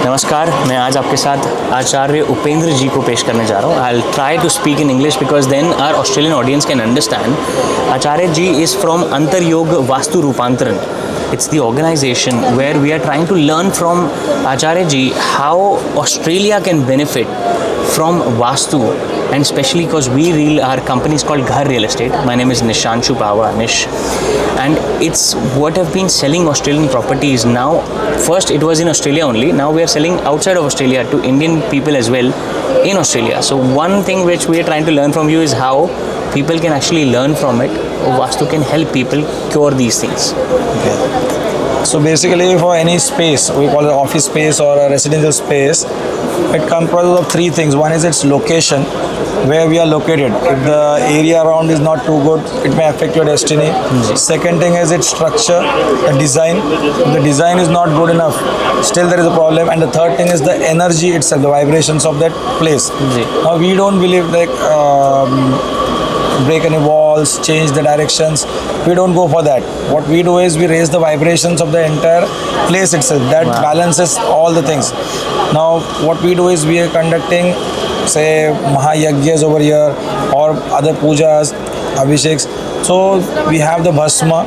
नमस्कार, मैं आज आपके साथ आचार्य उपेंद्र जी को पेश करने जा रहा हूँ. I'll try to speak in English because then our Australian audience can understand. Acharya ji is from Antaryog Vastu Rupantaran. It's the organization where we are trying to learn from Acharya ji how Australia can benefit from Vastu, and especially because our company is called Ghar Real Estate. My name is Nishanshu Pava, Nish, and it's what have been selling Australian properties now. First it was in Australia only, now we are selling outside of Australia to Indian people as well in Australia. So one thing which we are trying to learn from you is how people can actually learn from it. Vastu can help people cure these things. Okay. So basically for any space, we call it office space or a residential space, it comprises of three things. One is its location, where we are located. If the area around is not too good, it may affect your destiny. Second thing is its structure, the design. If the design is not good enough, still there is a problem. And the third thing is the energy itself, the vibrations of that place. Now we don't believe like break any walls, change the directions. We don't go for that. What we do is we raise the vibrations of the entire place itself. That balances all the things. Now what we do is we are conducting say Mahayagya's over here or other pujas, abhisheks. So we have the bhasma.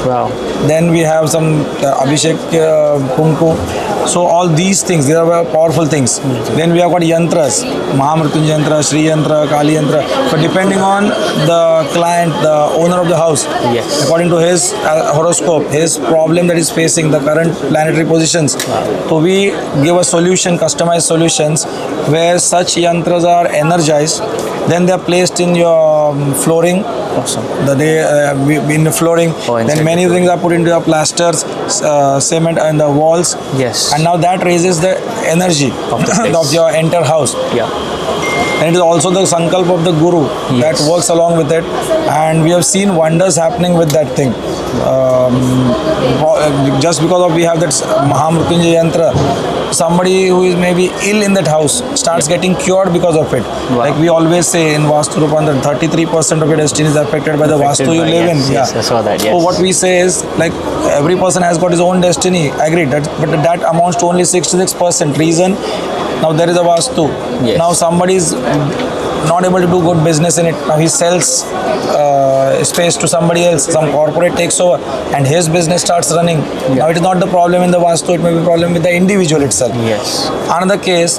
Wow. Then we have some abhishek kumku. So all these things, they are powerful things. Then we have got yantras, Mahamrutyunjay yantra, Shri yantra, Kali yantra. So depending on the client, the owner of the house, according to his horoscope, his problem that is facing, the current planetary positions. So we give a solution, customized solutions, where such yantras are energized. Then they are placed in your flooring. Awesome. In the flooring. Then many things are put into your plasters, cement and the walls. Yes. And now that raises the energy of your entire house. Yeah. And it is also the sankalp of the guru that works along with it. And we have seen wonders happening with that thing. Just because we have that Mahamrutyunjay yantra, somebody who is maybe ill in that house starts getting cured because of it. Wow. Like we always say in Vastu Rupantaran, 33% of your destiny is affected by the Vastu you live in. Yes, I saw that. Yes. So what we say is like every person has got his own destiny. Agreed. But that amounts to only 66%. Reason, now there is a Vastu. Yes. Now somebody is not able to do good business in it. Now he sells space to somebody else. Some corporate takes over and his business starts running. Now it is not the problem in the Vastu. It may be a problem with the individual itself. Yes. Another case,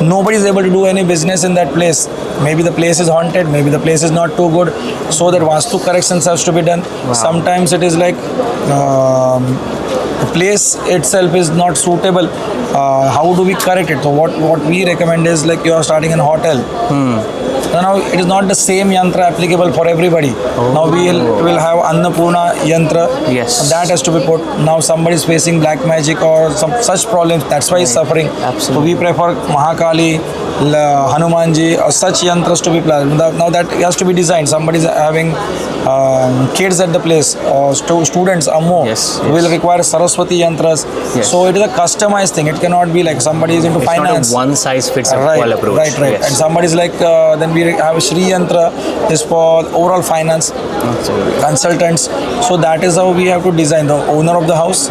nobody is able to do any business in that place. Maybe the place is haunted, maybe the place is not too good, so that Vastu corrections has to be done. Wow. Sometimes it is like the place itself is not suitable. How do we correct it? So what we recommend is like you are starting in a hotel. Now it is not the same yantra applicable for everybody. Now we will have Annapurna yantra. Yes. That has to be put. Now somebody is facing black magic or some such problems. That's why he's suffering. Absolutely. So we prefer Mahakali, Hanumanji or such yantras to be planned. Now that has to be designed. Somebody is having kids at the place or students more. Will require Saraswati yantras. So it is a customized thing. It cannot be like somebody is into it's finance. Not a one size fits all approach. Right. Yes. And somebody is like then we have a Shri yantra is for overall finance. Consultants. So that is how we have to design the owner of the house,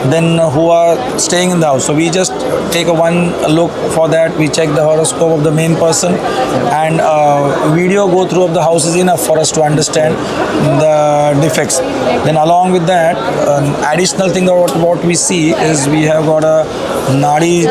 then who are staying in the house. So we just take one look for that. We check the horoscope of the main person, and video go through of the house is enough for us to understand the defects. Then along with that, additional thing that what we see is we have got a Nadi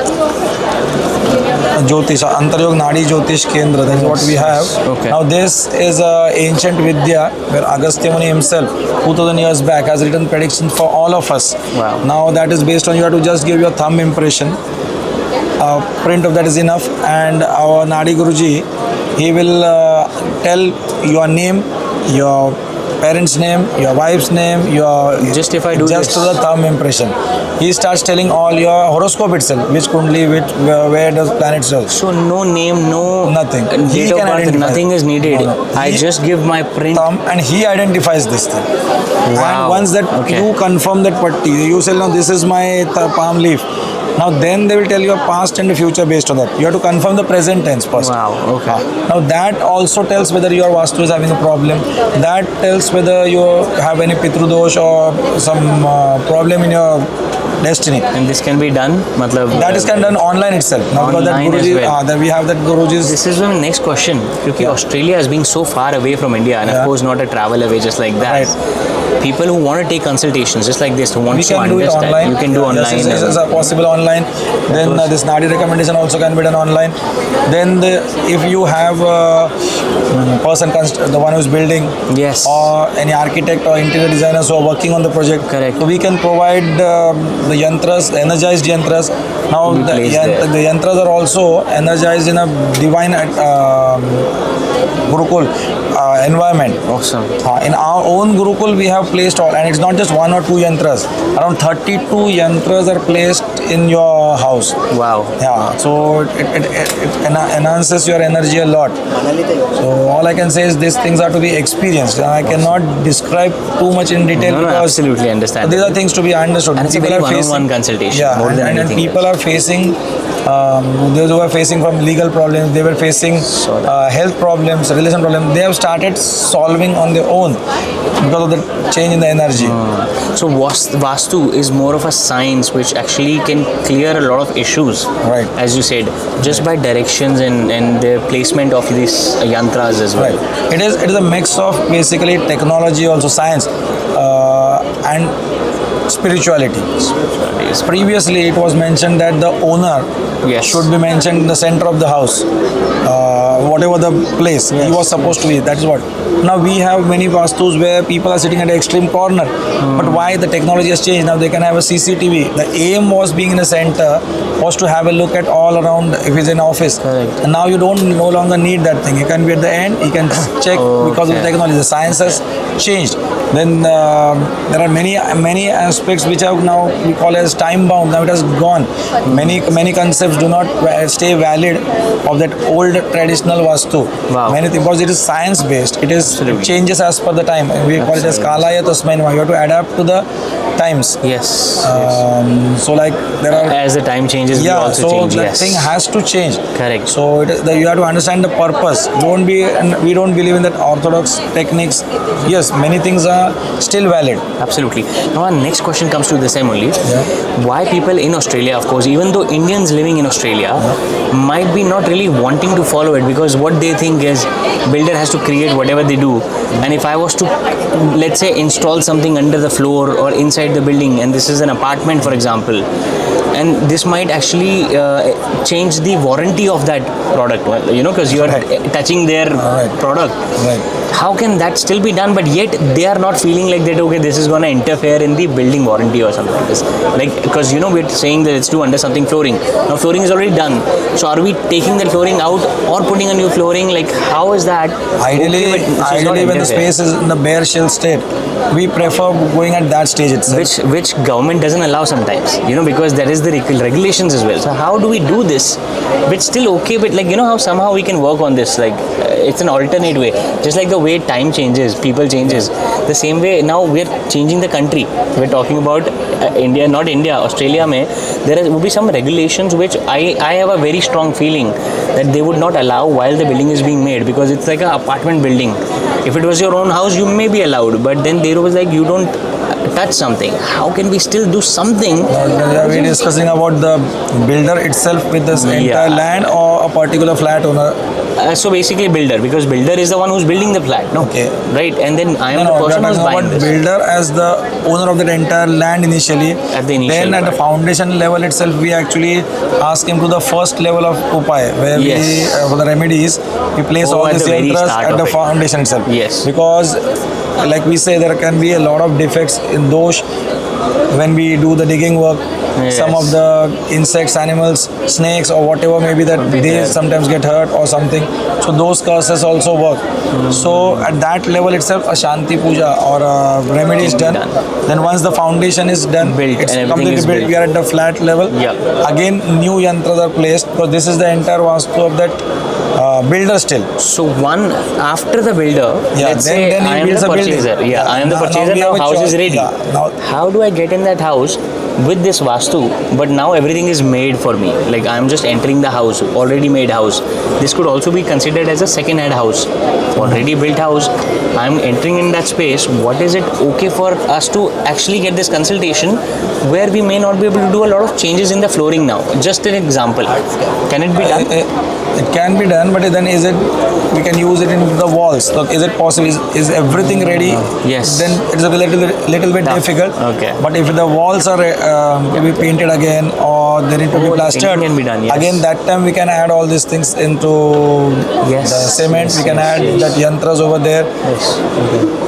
Jyotish, Antaryog Nadi Jyotish Kendra. That is what we have. Okay. Now this is an ancient Vidya where Agastya Muni himself 2000 years back has written predictions for all of us. Wow. Now that is based on you have to just give your thumb impression. Print of that is enough, and our Nadi Guruji, he will tell your name, your parents' name, your wife's name, your just if I do just this. to the thumb impression. He starts telling all your horoscope itself, which kundli, where does planets go. So no name, no nothing. Date of birth, nothing is needed. No. I just give my print. Thumb, and he identifies this thing. Wow. And once that you confirm that patti, you say, no, this is my palm leaf. Now then they will tell you past and future based on that. You have to confirm the present tense first. Wow, okay. Now that also tells whether your Vastu is having a problem. That tells whether you have any Pitrudosh or some problem in your destiny. And this can be done, matlab, That is can done online itself. Now because that Online as Guruji, well. that we have that Guruji's. This is my next question. Because Australia is being so far away from India, and of Yeah. course not a travel away just like that. People who want to take consultations just like this, who want We to can do it understand, online. you can do online. Yes, it's possible online. Then this Nadi recommendation also can be done online. Then if you have a person, the one who's building, Yes. or any architect or interior designers who are working on the project, Correct. so we can provide the yantras, energized yantras. Now We place there. the yantras are also energized in a divine Gurukul environment. Awesome. In our own Gurukul, we have placed all, and it's not just one or two yantras. Around 32 yantras are placed in your house. Wow. Yeah, so it enhances your energy a lot. So all I can say is these things are to be experienced. And I cannot describe too much in detail No, because absolutely understand. these are things to be understood. And it's a very one-on-one consultation, yeah, more than and anything people else. are facing. Those who are facing from legal problems, they were facing health problems, relation problems. They have started solving on their own because of the change in the energy. So Vastu is more of a science which actually can clear a lot of issues. Right. As you said, just by directions and the placement of these yantras as well. Right. It is a mix of basically technology, also science, and spirituality. Previously, it was mentioned that the owner Yes. should be mentioned in the center of the house, whatever the place he was supposed to be. That is what. Now we have many vastus where people are sitting at the extreme corner. But why the technology has changed? Now they can have a CCTV. The aim was being in the center was to have a look at all around if it's in office. Correct. And now you don't no longer need that thing. You can be at the end. You can check because of the technology. The science has changed. Then there are many aspects which are now we call as time bound. Now it has gone. Many concepts do not stay valid of that old traditional vastu. Wow. Many things because it is science based. It changes as per the time. We call it as kalaya tasmai namah. You have to adapt to the times. Yes. So like there are As the time changes, we yeah, also so change. that Yes. thing has to change. Correct. So you have to understand the purpose. We don't believe in that orthodox techniques. Yes, many things are still valid. Absolutely. Now our next question comes to the same only. Why people in Australia, of course, even though Indians living in Australia might be not really wanting to follow it because what they think is builder has to create whatever they do. And if I was to, let's say, install something under the floor or inside the building, and this is an apartment, for example, and this might actually change the warranty of that product, because you are touching their product. Right. How can that still be done, but yet they are not feeling like that, okay, this is going to interfere in the building warranty or something like this? Like, because, we're saying that it's to under something flooring. Now, flooring is already done. So, are we taking that flooring out or putting a new flooring? Like, how is that? Ideally, okay, but this is not when the interfere? space is in the bare shell state, we prefer going at that stage itself. Which government doesn't allow sometimes, because there is the regulations as well. So how do we do this? But still okay, but like, how somehow we can work on this, like it's an alternate way. Just like the way time changes, people changes. The same way now we're changing the country. We're talking about India, not India, Australia mein, there will be some regulations which I have a very strong feeling that they would not allow while the building is being made, because it's like an apartment building. If it was your own house, you may be allowed, but then there was like, you don't touch something. How can we still do something? We're discussing about the builder itself with this entire land or a particular flat owner. So basically builder, because builder is the one who's building the flat, no? Okay. Right, and then I am the we are person who's talking buying about this. builder as the owner of that entire land initially. At the initial Then at the part. foundation level itself, we actually ask him to the first level of upay, where we for the remedies we place all at these the very yantras start at of the it. foundation itself. Yes. Because like we say, there can be a lot of defects in dosh when we do the digging work. Yes. Some of the insects, animals, snakes or whatever maybe that they there. sometimes get hurt or something. So those curses also work. So at that level itself, a Shanti Puja or a remedy is done. Then once the foundation is done, Built, it's and everything completely is built. built. We are at the flat level. Yeah. Again, new yantras are placed because this is the entire vastu of that builder still. So one after the builder, let's say then he I am builds the a building. purchaser. Yeah, I am the Now purchaser. we Now have a house choice. is ready. Yeah, now- How do I get in that house? with this Vastu, but now everything is made for me. Like I'm just entering the house, already made house. This could also be considered as a second-hand house, already built house. I'm entering in that space. What is it okay for us to actually get this consultation where we may not be able to do a lot of changes in the flooring now? Just an example. Can it be done? It can be done, but then is it? We can use it in the walls. Look, is it possible? Is everything ready? Yes. Then it's a little bit difficult. Okay. But if the walls are to be painted again or they need to be plastered, painting can be done, yes. again that time we can add all these things into Yes, the cement. yes, we can yes, add yes. that yantras over there. Yes.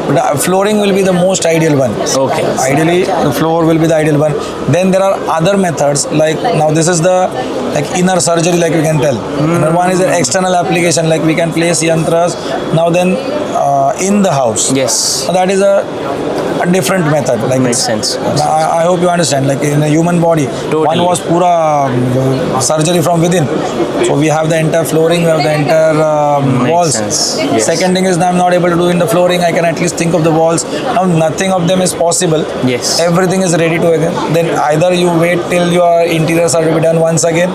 But the flooring will be the most ideal one. Okay. Ideally, the floor will be the ideal one. Then there are other methods like now this is the like inner surgery, like we can tell. Another one is the external application, like we can place yantras now then in the house. Yes. So that is a different method. Like Makes sense. I hope you understand. Like in a human body, Totally. one was pura surgery from within. So we have the entire flooring, we have the entire walls. sense. Yes. Second thing is now I'm not able to do in the flooring. I can at least think of the walls. Now nothing of them is possible. Yes. Everything is ready to again. Then either you wait till your interiors are to be done once again,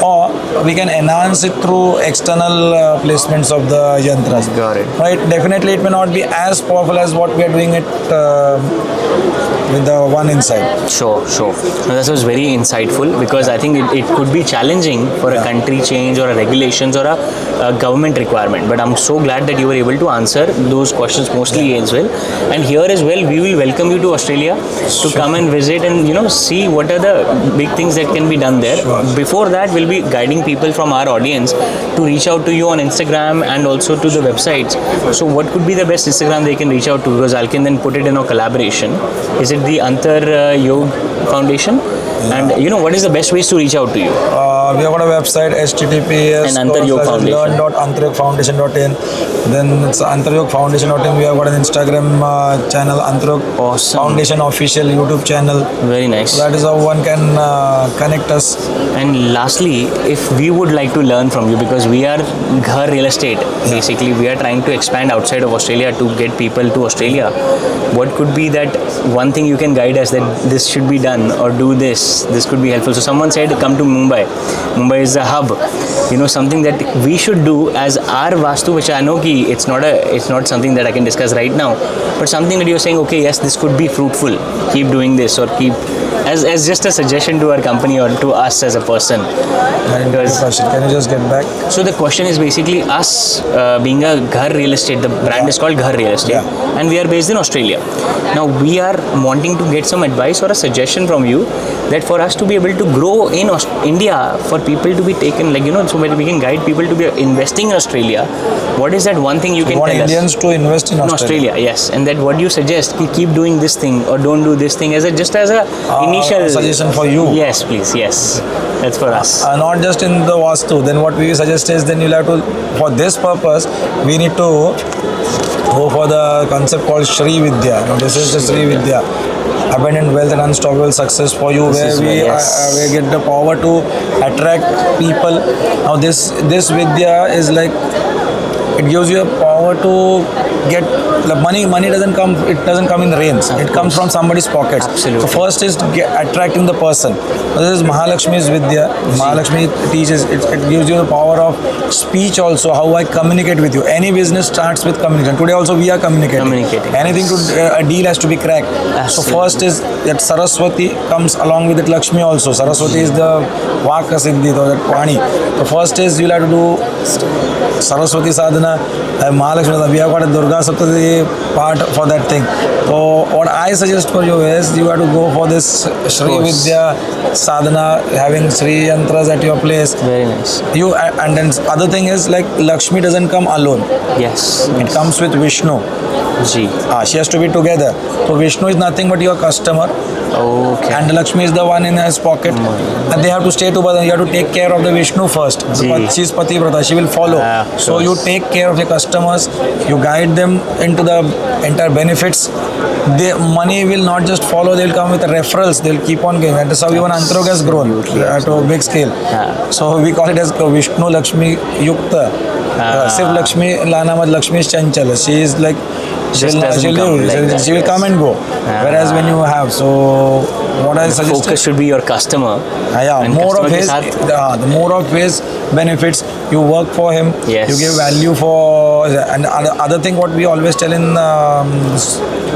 or we can enhance it through external placements of the yantras. Got it. Right? Definitely, it may not be as powerful as what we are doing it with the one inside. Sure. Now, this was very insightful because I think it could be challenging for a country change or a regulations or a government requirement. But I'm so glad that you were able to answer those questions mostly as well. And here as well, we will welcome you to Australia to come and visit and see what are the big things that can be done there. Sure. Before that, we'll be guiding people from our audience to reach out to you on Instagram and also to the websites. So what could be the best Instagram they can reach out to? Because I can then put it in a collaboration. Is it the Antar Yog Foundation? And what is the best ways to reach out to you? We have got a website https And Antar Yog Foundation. learn.antaryog.foundation.in. Then it's antaryog.foundation.in. We have got an Instagram channel, Antaryog Awesome. Foundation official YouTube channel. Very nice. So that is how one can connect us. And lastly, if we would like to learn from you, because we are Ghar Real Estate, basically we are trying to expand outside of Australia to get people to Australia. What could be that one thing you can guide us that this should be done or do this could be helpful? So someone said come to Mumbai. Mumbai is a hub. Something that we should do as our Vastu, which I know ki it's not something that I can discuss right now, but something that you're saying, okay, yes, this could be fruitful. Keep doing this or keep as just a suggestion to our company or to us as a person. Because Can you just get back? so the question is basically us being a Ghar Real Estate, the brand is called Ghar Real Estate, and we are based in Australia. Now we are wanting to get some advice or a suggestion from you that for us to be able to grow in India, for people to be taken, so that we can guide people to be investing in Australia. What is that one thing you can Want tell Indians us? to invest in In Australia. Australia, yes, and that what you suggest, keep doing this thing or don't do this thing as a initial Suggestion for you. Yes, please, yes, that's for us. Not just in the Vastu. Then what we suggest is then you'll have to, for this purpose, we need to go for the concept called Shri Vidya. Now, this is the Shri Vidya. Abundant wealth and unstoppable success for you, where we get the power to attract people. Now this Vidya is like, it gives you a power to get money. Money doesn't come in rains. It comes from somebody's pockets. Absolutely. So first is attracting the person. This is Mahalakshmi's Vidya. Mahalakshmi teaches, it gives you the power of speech also, how I communicate with you. Any business starts with communication. Today also we are communicating. Anything to a deal has to be cracked. Absolutely. So first is that Saraswati comes along with it, Lakshmi also. Saraswati is the Vaka Siddhi, that Pani. The first is you'll have to do Saraswati sadhana, Mahalakshmi. We have got a Durga Saptati part for that thing. So what I suggest for you is you have to go for this Shri Vidya sadhana, having Shri Yantras at your place. Very nice. And then other thing is like Lakshmi doesn't come alone. Yes. It comes with Vishnu. Ji. She has to be together. So Vishnu is nothing but your customer. Okay. And Lakshmi is the one in his pocket. And they have to stay together. You have to take care of the Vishnu first. She is Pativrata. She will follow. So you take care of your customers. You guide them into the entire benefits. The money will not just follow. They will come with referrals. They will keep on going. That is how even Antaryog has grown to a big scale. So we call it as Vishnu Lakshmi Yukta. Sif Lakshmi, Lana Mad Lakshmi is Chanchal. She is like, She will, doesn't she'll come leave. like that, She will yes. come and go. Whereas when you have, so what I suggest Focus should be your customer. yeah, And more customer of के his, साथ- the more of his benefits. You work for him. Yes. You give value for, and other thing what we always tell in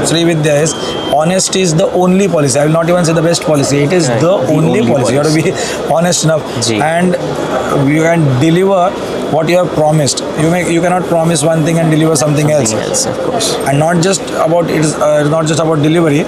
Sri Vidya is honesty is the only policy. I will not even say the best policy. It is Right. the The only only policy. You have to be honest enough, Ji. and you can deliver what you have promised. You cannot promise one thing and deliver something else. Something else, of course. And not just about it's not just about delivery.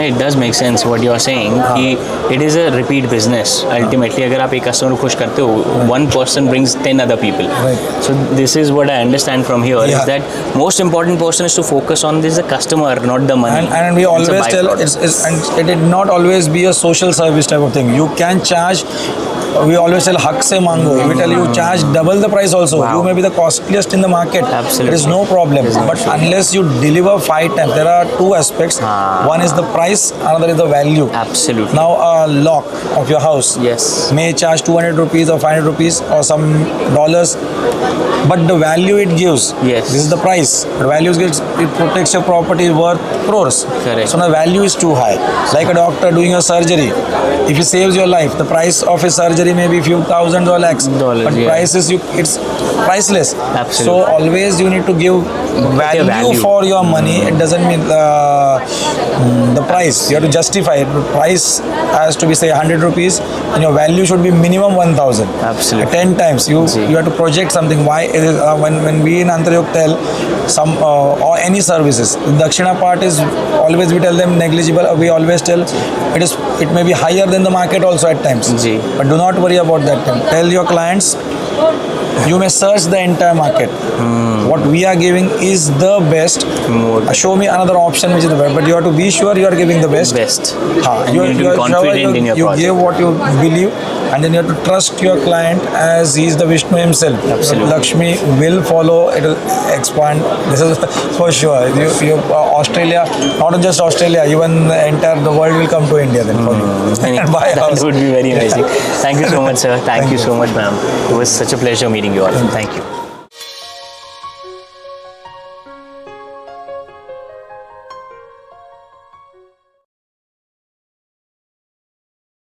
It does make sense what you are saying कि it is a repeat business ultimately. अगर आप एक customer को खुश करते हो, one person brings 10 other people. Right. So this is what I understand from here Yeah. is that most important person is to focus on this the customer, not the money. And we It's a always tell byproduct. and it did not always be a social service type of thing. You can charge. We always tell hak se mango. We tell you charge double the price also. Wow. You may be the costliest in the market. Absolutely. There is no problem. There's no But issue. unless you deliver 5 times, there are two aspects. One is the price, another is the value. Absolutely. Now a lock of your house Yes. may charge 200 rupees or 500 rupees or some dollars, but the value it gives, Yes. this is the price. The value gives, it protects your property worth crores. Correct. So the value is too high. Like a doctor doing a surgery, if he saves your life, the price of his surgery may be few thousands or lakhs, Dollars, but yeah. price is it's priceless. Absolutely. So always you need to give value for your money. It doesn't mean the price. You have to justify it. The price has to be say 100 rupees, and your value should be minimum 1,000. Absolutely. 10 times. You have to project something. Why it is, when we in Antaryog tell some or any services, the Dakshina part is always we tell them negligible. We always tell it may be higher than the market also at times. Ji. But do not worry about that. Tell your clients. You may search the entire market. What we are giving is the best. Show me another option which is the best. But you have to be sure you are giving the best. Best. हाँ, And you need to be confident in your you project. give what you believe, and then you have to trust your client as he is the Vishnu himself. Absolutely. Lakshmi will follow. It will expand. This is for sure. You Australia, not just Australia, even the entire the world will come to India then for you. And buy a That house. would be very amazing. Thank you so much, sir. Thank you so much, ma'am. It was such a pleasure meeting you all. Thank you.